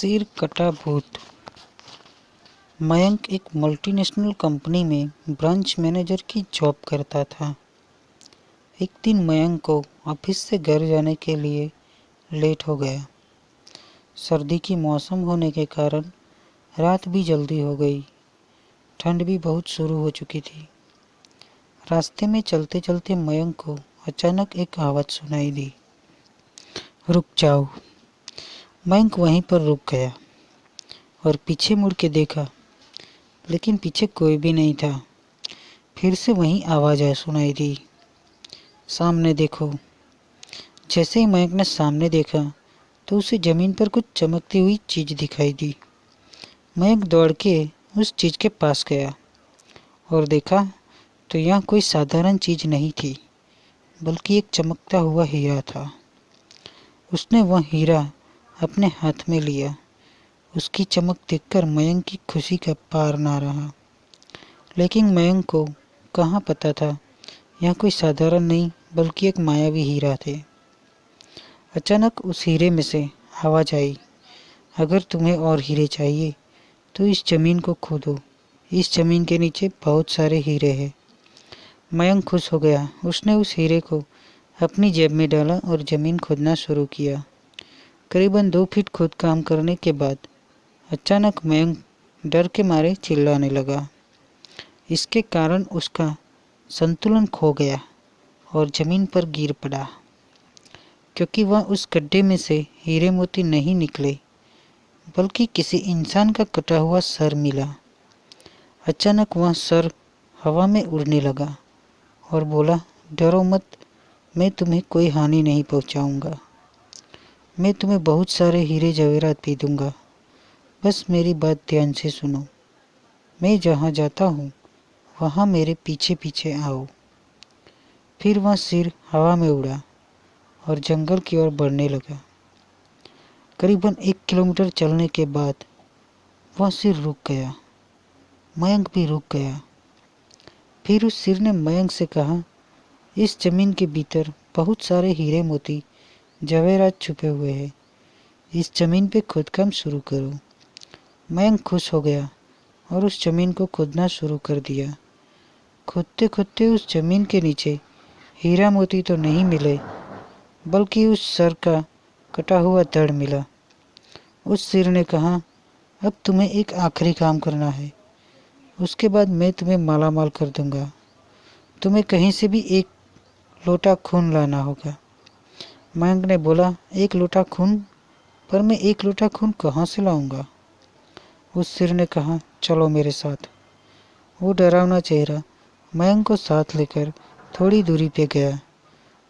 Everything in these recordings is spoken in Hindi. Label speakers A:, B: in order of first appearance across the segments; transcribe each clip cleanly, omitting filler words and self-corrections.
A: सिर कटा भूत। मयंक एक मल्टीनेशनल कंपनी में ब्रांच मैनेजर की जॉब करता था। एक दिन मयंक को ऑफिस से घर जाने के लिए लेट हो गया। सर्दी की मौसम होने के कारण रात भी जल्दी हो गई। ठंड भी बहुत शुरू हो चुकी थी। रास्ते में चलते चलते मयंक को अचानक एक आवाज़ सुनाई दी, रुक जाओ। मयंक वहीं पर रुक गया और पीछे मुड़ के देखा, लेकिन पीछे कोई भी नहीं था। फिर से वही आवाज़ सुनाई दी, सामने देखो। जैसे ही मयंक ने सामने देखा तो उसे ज़मीन पर कुछ चमकती हुई चीज़ दिखाई दी। मयंक दौड़ के उस चीज़ के पास गया और देखा तो यह कोई साधारण चीज़ नहीं थी, बल्कि एक चमकता हुआ हीरा था। उसने वह हीरा अपने हाथ में लिया। उसकी चमक देखकर मयंक की खुशी का पार ना रहा। लेकिन मयंक को कहाँ पता था यह कोई साधारण नहीं बल्कि एक मायावी हीरा थे। अचानक उस हीरे में से आवाज़ आई, अगर तुम्हें और हीरे चाहिए तो इस ज़मीन को खोदो। इस ज़मीन के नीचे बहुत सारे हीरे हैं। मयंक खुश हो गया। उसने उस हीरे को अपनी जेब में डाला और ज़मीन खोदना शुरू किया। करीबन 2 फीट खोद काम करने के बाद अचानक मयंक डर के मारे चिल्लाने लगा। इसके कारण उसका संतुलन खो गया और ज़मीन पर गिर पड़ा, क्योंकि वह उस गड्ढे में से हीरे मोती नहीं निकले, बल्कि किसी इंसान का कटा हुआ सर मिला। अचानक वह सर हवा में उड़ने लगा और बोला, डरो मत, मैं तुम्हें कोई हानि नहीं पहुंचाऊंगा। मैं तुम्हें बहुत सारे हीरे जवेरात भी दूंगा। बस मेरी बात ध्यान से सुनो। मैं जहाँ जाता हूँ वहाँ मेरे पीछे पीछे आओ। फिर वह सिर हवा में उड़ा और जंगल की ओर बढ़ने लगा। करीबन 1 किलोमीटर चलने के बाद वह सिर रुक गया। मयंक भी रुक गया। फिर उस सिर ने मयंक से कहा, इस जमीन के भीतर बहुत सारे हीरे मोती जवेरात छुपे हुए हैं। इस जमीन पे खोदकाम शुरू करो। मयंक खुश हो गया और उस जमीन को खोदना शुरू कर दिया। खोदते खोदते उस जमीन के नीचे हीरा मोती तो नहीं मिले, बल्कि उस सर का कटा हुआ धड़ मिला। उस सिर ने कहा, अब तुम्हें एक आखिरी काम करना है, उसके बाद मैं तुम्हें मालामाल कर दूंगा। तुम्हें कहीं से भी एक लोटा खून लाना होगा। मयंक ने बोला, 1 लोटा खून? पर मैं 1 लोटा खून कहाँ से लाऊंगा? उस सिर ने कहा, चलो मेरे साथ। वो डरावना चेहरा मयंक को साथ लेकर थोड़ी दूरी पे गया।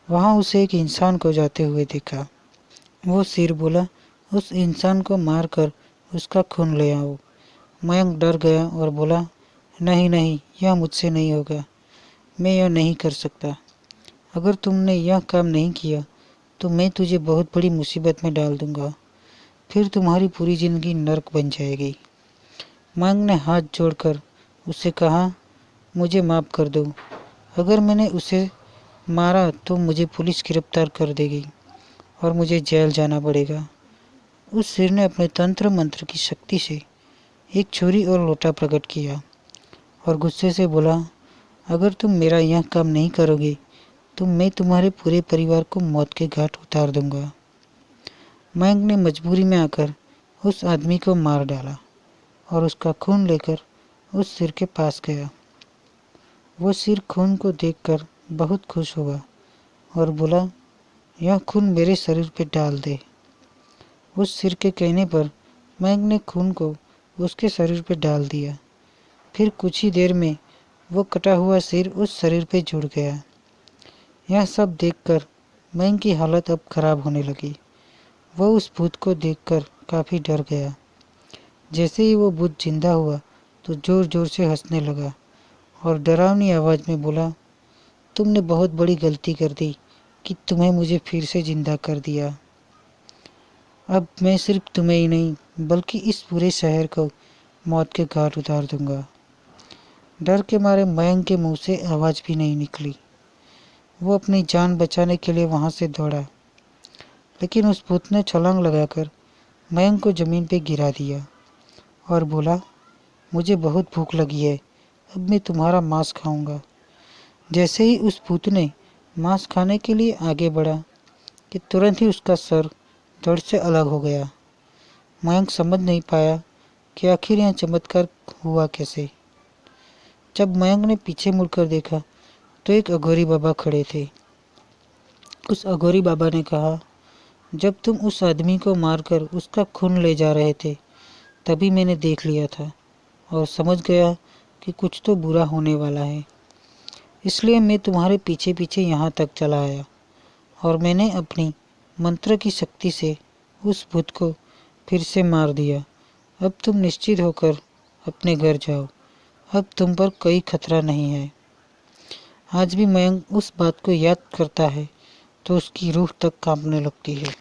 A: वहाँ उसे एक इंसान को जाते हुए देखा। वो सिर बोला, उस इंसान को मारकर उसका खून ले आओ। मयंक डर गया और बोला, नहीं नहीं, यह मुझसे नहीं होगा। मैं यह नहीं कर सकता। अगर तुमने यह काम नहीं किया तो मैं तुझे बहुत बड़ी मुसीबत में डाल दूंगा। फिर तुम्हारी पूरी ज़िंदगी नर्क बन जाएगी। मयंक ने हाथ जोड़कर उसे कहा, मुझे माफ़ कर दो। अगर मैंने उसे मारा तो मुझे पुलिस गिरफ्तार कर देगी और मुझे जेल जाना पड़ेगा। उस सिर ने अपने तंत्र मंत्र की शक्ति से एक छुरी और लोटा प्रकट किया और गुस्से से बोला, अगर तुम मेरा यह काम नहीं करोगे तो मैं तुम्हारे पूरे परिवार को मौत के घाट उतार दूंगा। मयंक ने मजबूरी में आकर उस आदमी को मार डाला और उसका खून लेकर उस सिर के पास गया। वो सिर खून को देखकर बहुत खुश हुआ और बोला, यह खून मेरे शरीर पे डाल दे। उस सिर के कहने पर मयंक ने खून को उसके शरीर पे डाल दिया। फिर कुछ ही देर में वो कटा हुआ सिर उस शरीर पे जुड़ गया। यह सब देखकर मयंक की हालत अब खराब होने लगी। वह उस भूत को देखकर काफ़ी डर गया। जैसे ही वो भूत जिंदा हुआ तो ज़ोर ज़ोर से हंसने लगा और डरावनी आवाज़ में बोला, तुमने बहुत बड़ी गलती कर दी कि तुम्हें मुझे फिर से जिंदा कर दिया। अब मैं सिर्फ तुम्हें ही नहीं बल्कि इस पूरे शहर को मौत के घाट उतार दूंगा। डर के मारे मयंक के मुंह से आवाज़ भी नहीं निकली। वो अपनी जान बचाने के लिए वहाँ से दौड़ा, लेकिन उस भूत ने छलांग लगाकर मयंक को जमीन पे गिरा दिया और बोला, मुझे बहुत भूख लगी है, अब मैं तुम्हारा मांस खाऊंगा। जैसे ही उस भूत ने मांस खाने के लिए आगे बढ़ा कि तुरंत ही उसका सर धड़ से अलग हो गया। मयंक समझ नहीं पाया कि आखिर यह चमत्कार हुआ कैसे। जब मयंक ने पीछे मुड़कर देखा तो एक अघोरी बाबा खड़े थे। उस अघोरी बाबा ने कहा, जब तुम उस आदमी को मारकर उसका खून ले जा रहे थे तभी मैंने देख लिया था और समझ गया कि कुछ तो बुरा होने वाला है, इसलिए मैं तुम्हारे पीछे पीछे यहाँ तक चला आया और मैंने अपनी मंत्र की शक्ति से उस भूत को फिर से मार दिया। अब तुम निश्चित होकर अपने घर जाओ, अब तुम पर कोई खतरा नहीं है। आज भी मयंक उस बात को याद करता है तो उसकी रूह तक कांपने लगती है।